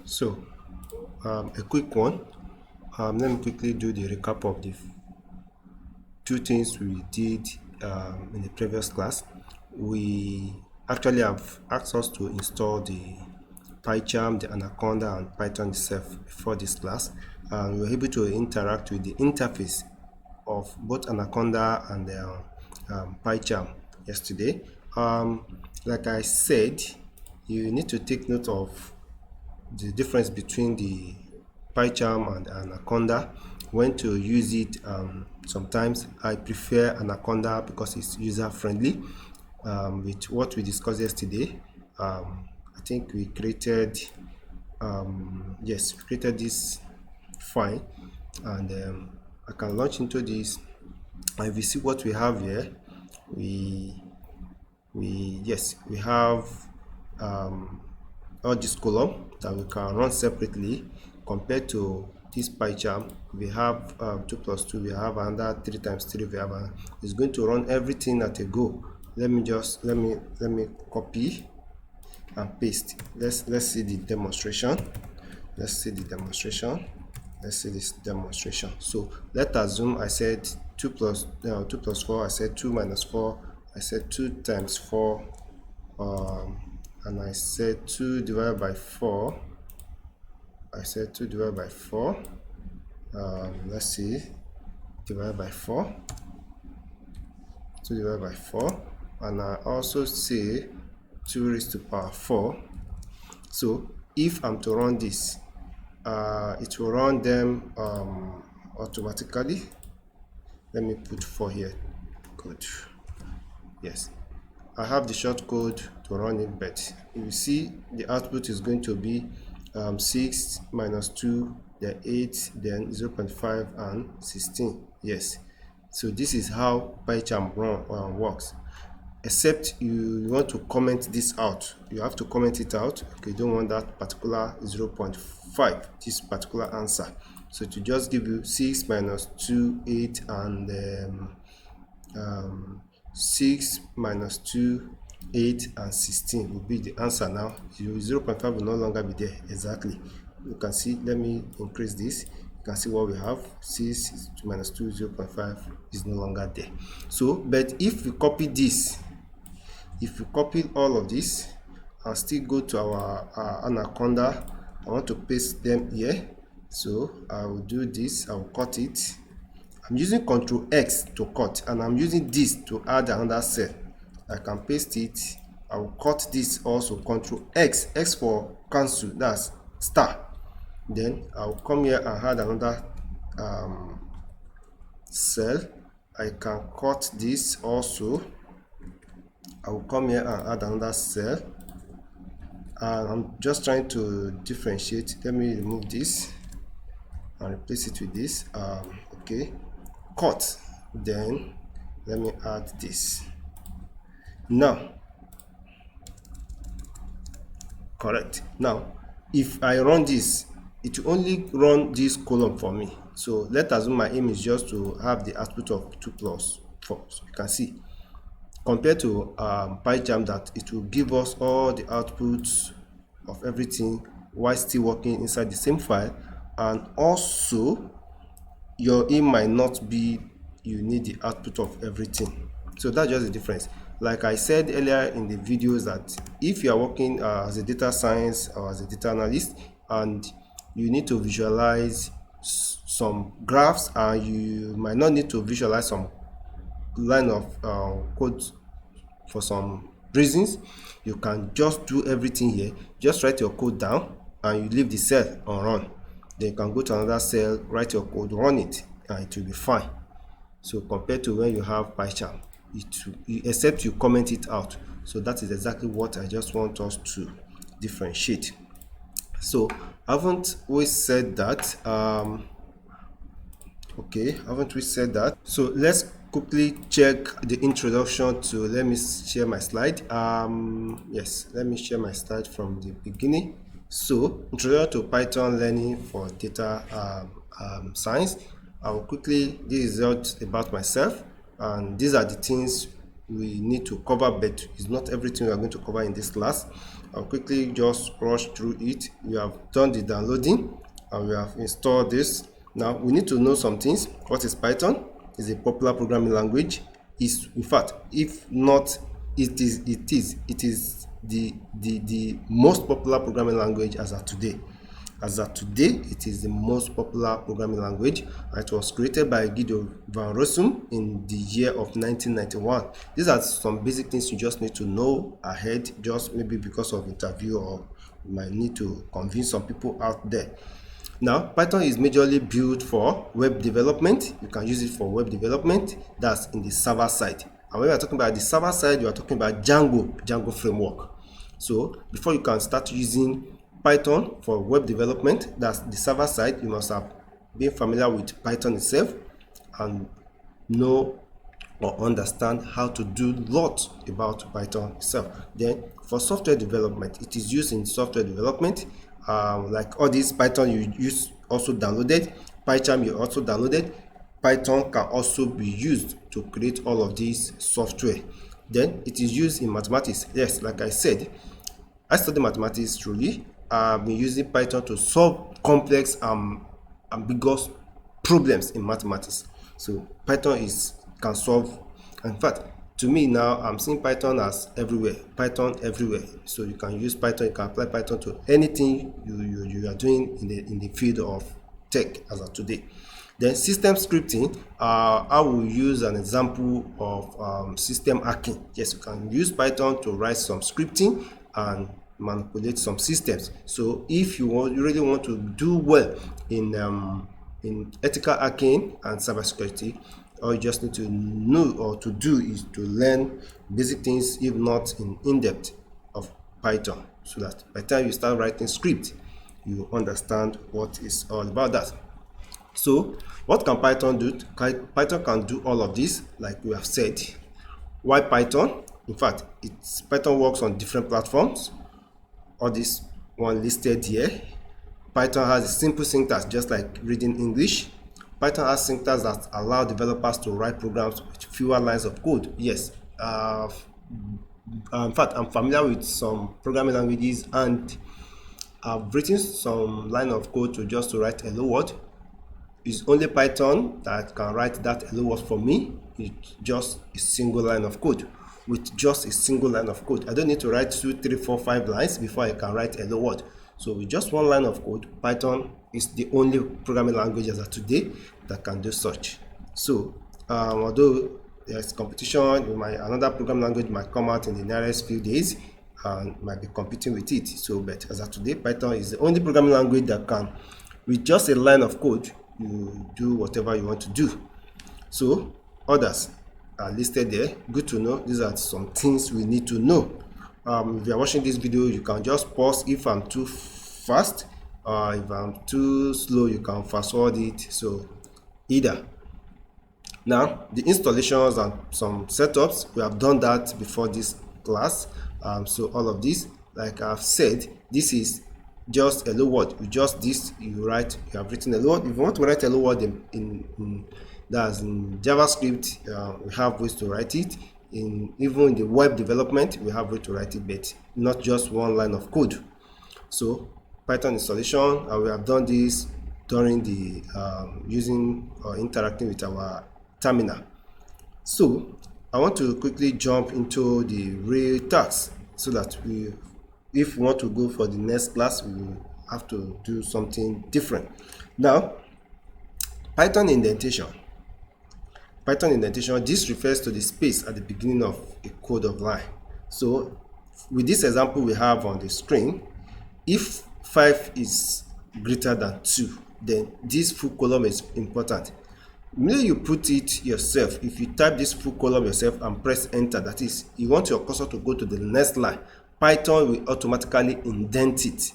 So a quick one. Let me quickly do the recap of the two things we did in the previous class. We actually have asked us to install the PyCharm, the Anaconda, and Python itself before this class, and we were able to interact with the interface of both Anaconda and PyCharm yesterday. Like I said, you need to take note of the difference between the PyCharm and Anaconda, when to use it. Sometimes I prefer Anaconda because it's user friendly. With what we discussed yesterday, I think we created yes, we created this file, and I can launch into this, and if you see what we have here, we have all this column that we can run separately. Compared to this PyCharm, we have 2 plus 2, we have another 3 times 3, we have it's going to run everything at a go. Let me copy and paste. Let's see the demonstration. Let's see this demonstration. So let's assume I said 2 plus 4, I said 2 minus 4, I said 2 times 4, and I said 2 divided by 4. I said 2 divided by 4. Let's see, divided by 4. 2 divided by 4. And I also say 2 raised to power 4. So if I'm to run this, it will run them automatically. Let me put 4 here. Good. Yes, I have the short code to run it, but you see the output is going to be 6 minus 2, then 8, then 0 0.5 and 16. Yes, so this is how PyCharm works. Except you want to comment this out, you have to comment it out. Okay, you don't want that particular 0 0.5, this particular answer. So to just give you 6 minus 2, 8, and 6 minus 2, 8, and 16 will be the answer now. 0 0.5 will no longer be there exactly. You can see, let me increase this. You can see what we have. 6 minus 2, 0 0.5 is no longer there. So, but if we copy this, if we copy all of this and still go to our Anaconda, I want to paste them here. So I will do this, I will cut it. I'm using Ctrl X to cut, and I'm using this to add another cell. I can paste it. I will cut this also, Ctrl X, X for cancel, that's star. Then I will come here and add another cell. I can cut this also. I will come here and add another cell, and I'm just trying to differentiate. Let me remove this and replace it with this. Okay, cut. Then let me add this. Now, correct. Now, if I run this, it will only run this column for me. So let's assume my aim is just to have the output of 2 plus 4. So you can see, compared to PyCharm, that it will give us all the outputs of everything while still working inside the same file, and also your aim might not be you need the output of everything. So that's just the difference. Like I said earlier in the videos, that if you are working as a data science or as a data analyst, and you need to visualize some graphs, and you might not need to visualize some line of code for some reasons, you can just do everything here. Just write your code down and you leave the cell on run. Then you can go to another cell, write your code, run it, and it will be fine. So compared to when you have PyCharm, except you comment it out. So that is exactly what I just want us to differentiate. So haven't we said that? Okay, haven't we said that? So let's quickly check the introduction to, let me share my slide. Yes, let me share my slide from the beginning. So, introduction to Python learning for data science. I will quickly, this is about myself, and these are the things we need to cover, but it's not everything we are going to cover in this class. I'll quickly just rush through it. We have done the downloading and we have installed this. Now we need to know some things. What is Python? It's a popular programming language. Is, in fact, if not, it is the most popular programming language as of today. As of today, it is the most popular programming language. It was created by Guido van Rossum in the year of 1991. These are some basic things you just need to know ahead, just maybe because of interview, or you might need to convince some people out there. Now, Python is majorly built for web development. You can use it for web development. That's in the server side. And when we are talking about the server side, you are talking about Django framework. So before you can start using Python for web development, that's the server side, you must have been familiar with Python itself and know or understand how to do lots about Python itself. Then for software development, it is used in software development, like all these Python you use also downloaded, PyCharm you also downloaded. Python can also be used to create all of these software. Then it is used in mathematics. Yes, like I said, I study mathematics truly. I've been using Python to solve complex ambiguous problems in mathematics. So Python can solve. In fact, to me now, I'm seeing Python as everywhere. Python everywhere. So you can use Python. You can apply Python to anything you are doing in the field of tech as of today. Then system scripting, I will use an example of system hacking. Yes, you can use Python to write some scripting and manipulate some systems. So if you really want to do well in ethical hacking and cybersecurity, all you just need to know or to do is to learn basic things, if not in depth, of Python, so that by the time you start writing script, you understand what is all about that. So what can Python do? Python can do all of this, like we have said. Why Python? In fact, Python works on different platforms. All this one listed here. Python has a simple syntax, just like reading English. Python has syntax that allow developers to write programs with fewer lines of code. Yes, in fact, I'm familiar with some programming languages, and I've written some line of code to write hello world. It's only Python that can write that hello world for me. It's just a single line of code. With just a single line of code, I don't need to write 2, 3, 4, 5 lines before I can write hello world. So with just one line of code, Python is the only programming language as of today that can do such. So although there's competition, another programming language might come out in the nearest few days and might be competing with it. So, but as of today, Python is the only programming language that can, with just a line of code, you do whatever you want to do. So others are listed there. Good to know. These are some things we need to know. If you are watching this video, you can just pause if I'm too fast. If I'm too slow, you can fast forward it. So either. Now the installations and some setups, we have done that before this class. So all of this, like I've said, this is just hello world. You have written hello world. If you want to write hello world in JavaScript, we have ways to write it. Even in the web development, we have ways to write it, but not just one line of code. So Python installation, and we have done this during the using or interacting with our terminal. So I want to quickly jump into the real tasks, so that if we want to go for the next class, we will have to do something different. Now, Python indentation. This refers to the space at the beginning of a code of line. So with this example we have on the screen, if 5 is greater than 2, then this full column is important. When you put it yourself, if you type this full column yourself and press enter, that is, you want your cursor to go to the next line, Python will automatically indent it.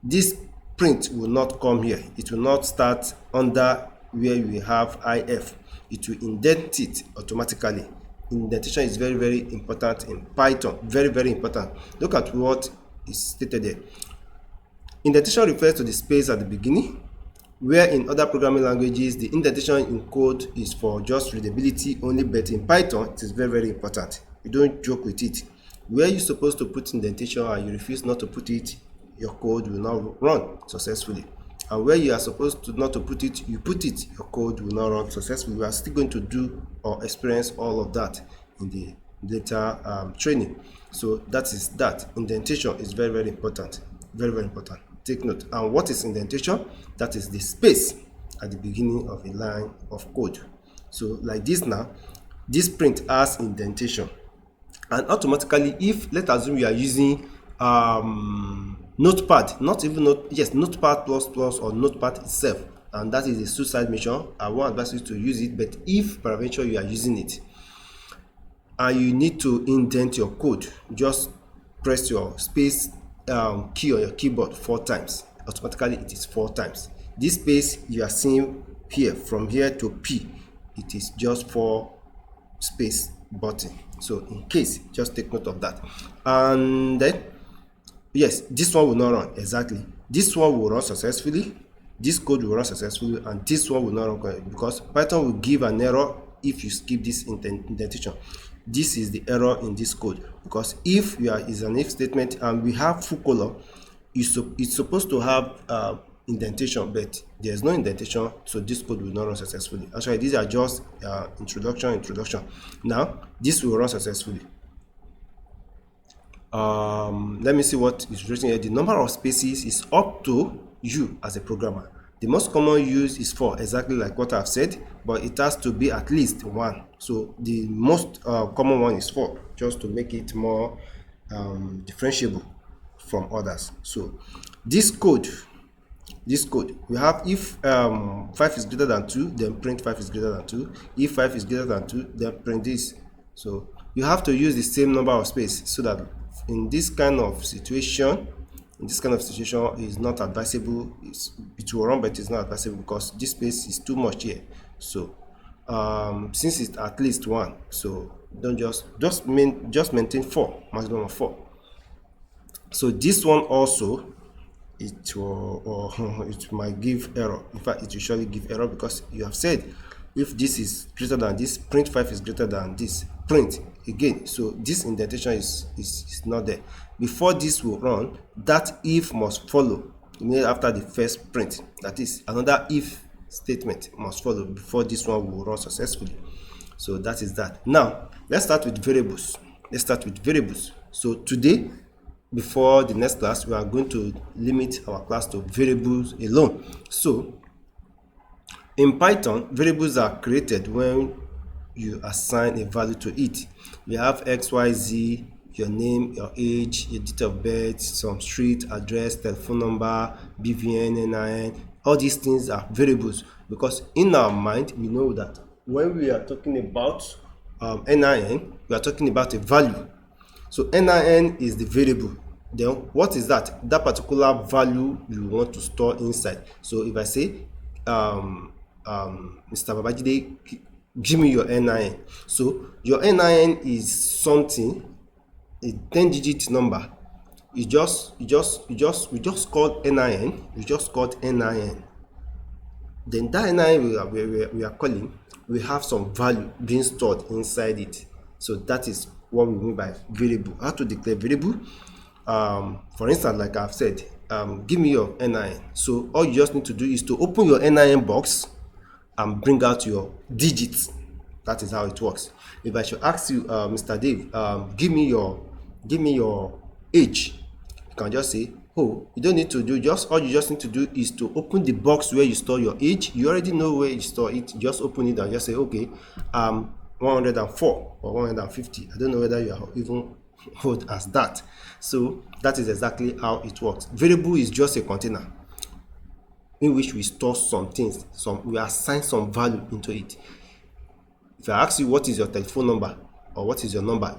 This print will not come here. It will not start under where we have if. It will indent it automatically. Indentation is very, very important in Python. Very, very important. Look at what is stated there. Indentation refers to the space at the beginning, where in other programming languages the indentation in code is for just readability only, but in Python it is very, very important. You don't joke with it. Where you're supposed to put indentation and you refuse not to put it, your code will not run successfully. And where you are supposed to not to put it, you put it, your code will not run successfully. We are still going to do or experience all of that in the data training. So that is that. Indentation is very, very important. Very, very important. Take note. And what is indentation? That is the space at the beginning of a line of code. So like this now, this print has indentation. And automatically, if let's assume you are using Notepad, Notepad plus plus or Notepad itself, and that is a suicide mission, I won't advise you to use it. But if peradventure you are using it and you need to indent your code, just press your space key on your keyboard 4 times. Automatically it is 4 times. This space you are seeing here, from here to P, it is just 4 space button. So in case, just take note of that. And then yes, this one will not run. Exactly, this one will run successfully, this code will run successfully, and this one will not run, because Python will give an error if you skip this indentation. This is the error in this code, because if you are is an if statement and we have full color, it's supposed to have indentation, but there's no indentation, so this code will not run successfully. Actually, these are just introduction. Now this will run successfully. Let me see what is written here. The number of spaces is up to you as a programmer. The most common use is 4, exactly like what I've said, but it has to be at least 1. So the most common one is 4, just to make it more differentiable from others. So this code we have, if 5 is greater than 2, then print 5 is greater than 2. If 5 is greater than 2, then print this. So you have to use the same number of space, so that in this kind of situation is not advisable. It will run, but it's not advisable because this space is too much here. So since it's at least 1, so don't just maintain 4, maximum of 4. So this one also, it might give error. In fact, it will surely give error, because you have said if this is greater than this, print 5 is greater than this, print again. So this indentation is not there. Before this will run, that if must follow immediately after the first print. That is, another if statement must follow before this one will run successfully. So that is that. Now let's start with variables. So today, before the next class, we are going to limit our class to variables alone. So in Python, variables are created when you assign a value to it. We have X, Y, Z, your name, your age, your date of birth, some street address, telephone number, BVN, NIN. All these things are variables, because in our mind we know that when we are talking about NIN, we are talking about a value. So NIN is the variable. Then what is that? That particular value you want to store inside. So if I say Mr. Babajide, give me your NIN. So your NIN is something, a 10-digit number. We just called NIN. Then that NIN we are calling, we have some value being stored inside it. So that is what we mean by variable. How to declare variable? For instance, like I've said, give me your NIN. So all you just need to do is to open your NIN box and bring out your digits. That is how it works. If I should ask you, Mr. Dave, give me your age, you can just say, oh, you don't need to do, all you just need to do is to open the box where you store your age. You already know where you store it. Just open it and just say, okay, 104 or 150. I don't know whether you are even old as that. So that is exactly how it works. Variable is just a container in which we store some things, we assign some value into it. If I ask you what is your telephone number or what is your number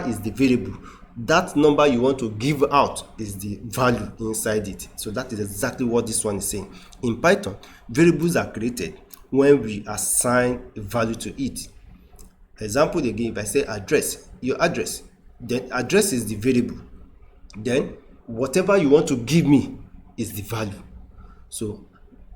is the variable. That number you want to give out is the value inside it. So that is exactly what this one is saying. In Python, variables are created when we assign a value to it. Example again, if I say address, your address, then address is the variable. Then whatever you want to give me is the value. So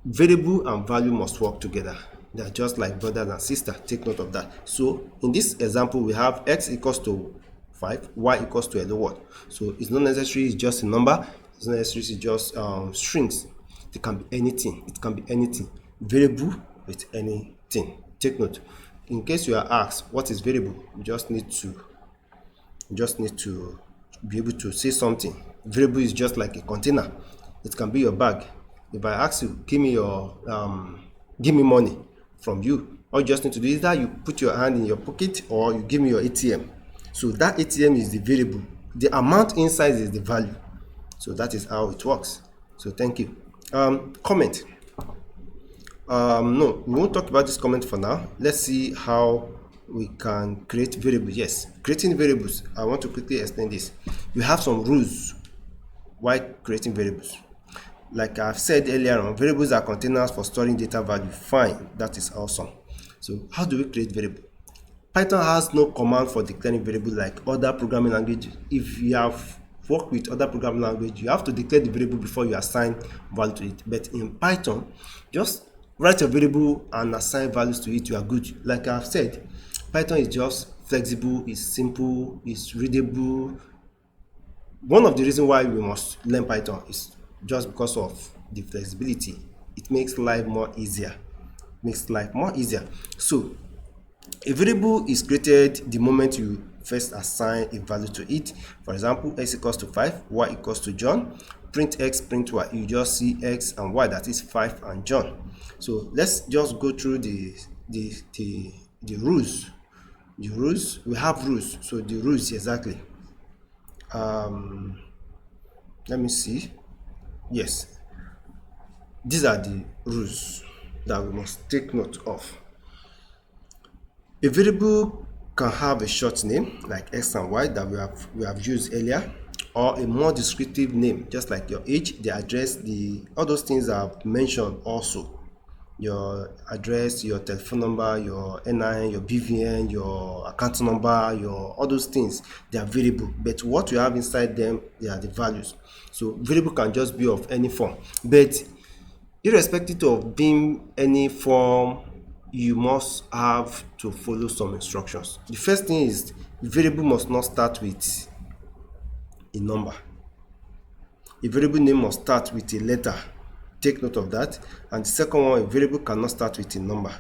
variable and value must work together. They are just like brothers and sisters. Take note of that. So in this example, we have x equals to 5, y equals to hello world. So it's not necessary it's just a number. It's not necessary it's just strings. It can be anything. It can be anything. Variable with anything. Take note. In case you are asked what is variable, you just need to be able to say something. Variable is just like a container. It can be your bag. If I ask you, give me money from you, all you just need to do is that you put your hand in your pocket or you give me your ATM. So that ATM is the variable. The amount inside is the value. So that is how it works. So thank you. Comment. No, we won't talk about this comment for now. Let's see how we can create variables. Yes, creating variables. I want to quickly explain this. You have some rules while creating variables. Like I've said earlier on, variables are containers for storing data value. Fine, that is awesome. So how do we create variable? Python has no command for declaring variable like other programming languages. If you have worked with other programming language, you have to declare the variable before you assign value to it. But in Python, just write a variable and assign values to it, you are good. Like I've said, Python is just flexible, it's simple, it's readable. One of the reasons why we must learn Python is just because of the flexibility. It makes life more easier. So a variable is created the moment you first assign a value to it. For example, x equals to 5, y equals to John. Print x, print y. You just see x and y, that is 5 and John. So let's just go through the rules. The rules, we have rules. So the rules exactly. Let me see. Yes, these are the rules that we must take note of. A variable can have a short name like x and y that we have used earlier, or a more descriptive name just like your age, the address, all those things I've mentioned also. Your address, your telephone number, your NIN, your BVN, your account number, all those things, they are variable. But what you have inside them, they are the values. So variable can just be of any form. But irrespective of being any form, you must have to follow some instructions. The first thing is the variable must not start with a number. A variable name must start with a letter. Take note of that. And the second one, a variable cannot start with a number.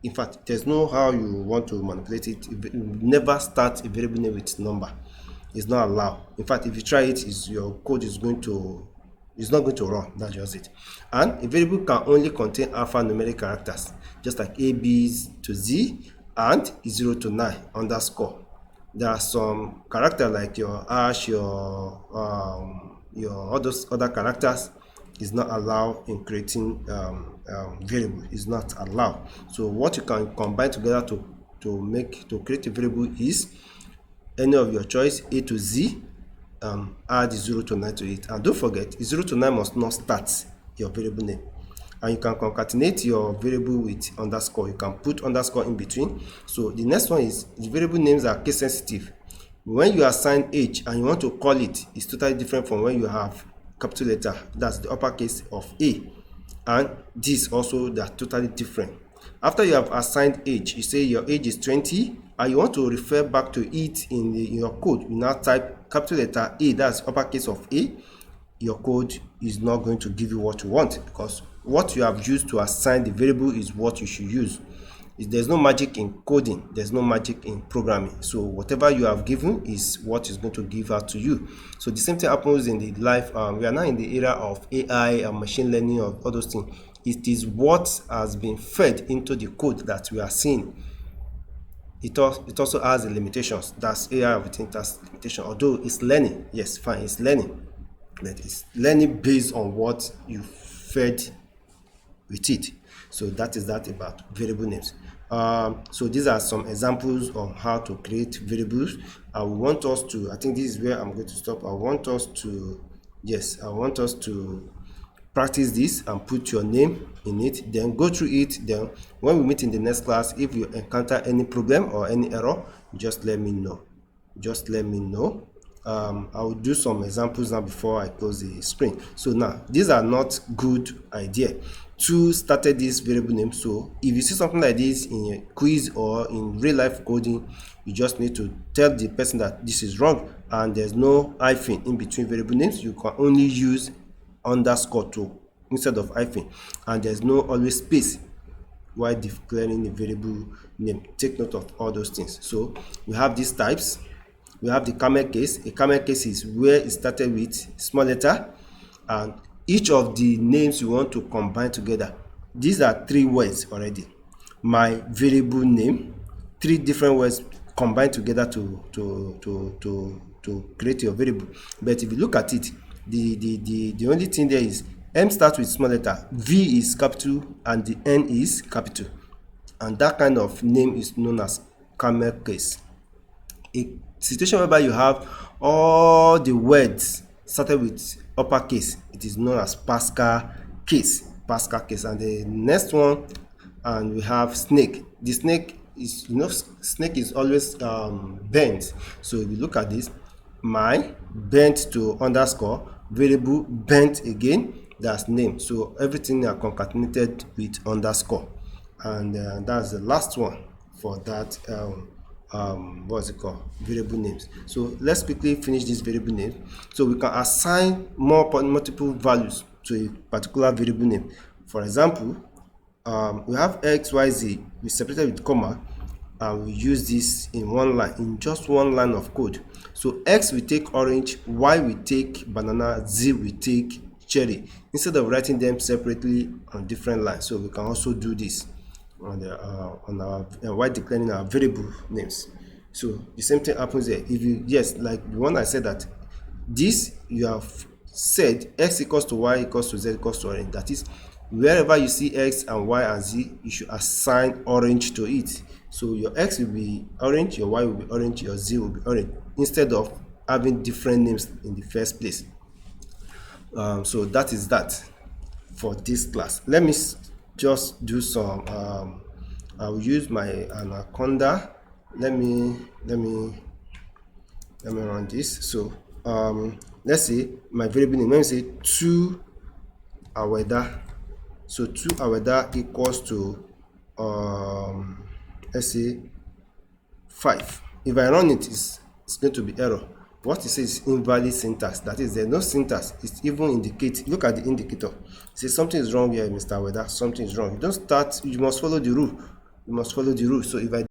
In fact, there's no how you want to manipulate it. You never start a variable name with number. It's not allowed. In fact, if you try it, your code is not going to run. That's just it. And a variable can only contain alphanumeric characters, just like A, B's to Z and 0 to 9 underscore. There are some characters like your hash, your all those other characters is not allowed in creating variable. Is not allowed. So what you can combine together to create a variable is any of your choice, A to Z, add 0 to 9 to it. And don't forget, 0 to 9 must not start your variable name. And you can concatenate your variable with underscore. You can put underscore in between. So the next one is the variable names are case sensitive. When you assign age and you want to call it, it's totally different from when you have capital letter, that's the uppercase of A, and this also, they are totally different. After you have assigned age, you say your age is 20 and you want to refer back to it in your code, you now type capital letter A, that's uppercase of A. Your code is not going to give you what you want, because what you have used to assign the variable is what you should use. There's no magic in coding, there's no magic in programming. So whatever you have given is what is going to give out to you. So the same thing happens in the life. We are now in the era of AI and machine learning, of all those things. It is what has been fed into the code that we are seeing. It also has limitations. That's AI, everything has limitation. Although it's learning, yes, fine, it's learning, but it's learning based on what you fed with it. So that is that about variable names. So these are some examples on how to create variables. I want us to, I think this is where I'm going to stop. I want us to practice this and put your name in it, then go through it. Then when we meet in the next class, if you encounter any problem or any error, just let me know. I will do some examples now before I close the screen. So now, these are not good idea. 2 started this variable name. So if you see something like this in a quiz or in real life coding, you just need to tell the person that this is wrong and there's no hyphen in between variable names. You can only use underscore 2 instead of hyphen, and there's no always space while declaring a variable name. Take note of all those things. So we have these types. We have the camel case. A camel case is where it started with small letter, and each of the names you want to combine together. These are 3 words already. My variable name, 3 different words combined together to create your variable. But if you look at it, the only thing there is M starts with small letter, V is capital, and the N is capital. And that kind of name is known as camel case. A situation whereby you have all the words started with uppercase, it is known as Pascal case. Pascal case. And the next one, and we have snake. The snake is, snake is always bent. So if you look at this, my bent to underscore, variable bent again, that's name. So everything are concatenated with underscore, and that's the last one for that what's it called, variable names. So let's quickly finish this variable name. So we can assign multiple values to a particular variable name. For example, we have x, y, z, we separated with comma, and we use this in one line, in just one line of code. So x we take orange, y we take banana, z we take cherry, instead of writing them separately on different lines. So we can also do this on our while declaring our variable names. So the same thing happens here. If you, yes, like the one I said, that this you have said x equals to y equals to z equals to orange. That is, wherever you see x and y and z, you should assign orange to it. So your x will be orange, your y will be orange, your z will be orange, instead of having different names in the first place. So that is that for this class. Let me just do some I will use my anaconda. Let me run this. So let's say my variable name, let me say 2 aweda. So 2 aweda equals to let's say 5. If I run it, it's going to be error. What it says is invalid syntax. That is, there's no syntax. It even indicates, look at the indicator. It says something is wrong here, Mr. Weather. Something is wrong. You don't start, you must follow the rule. You must follow the rule. So if I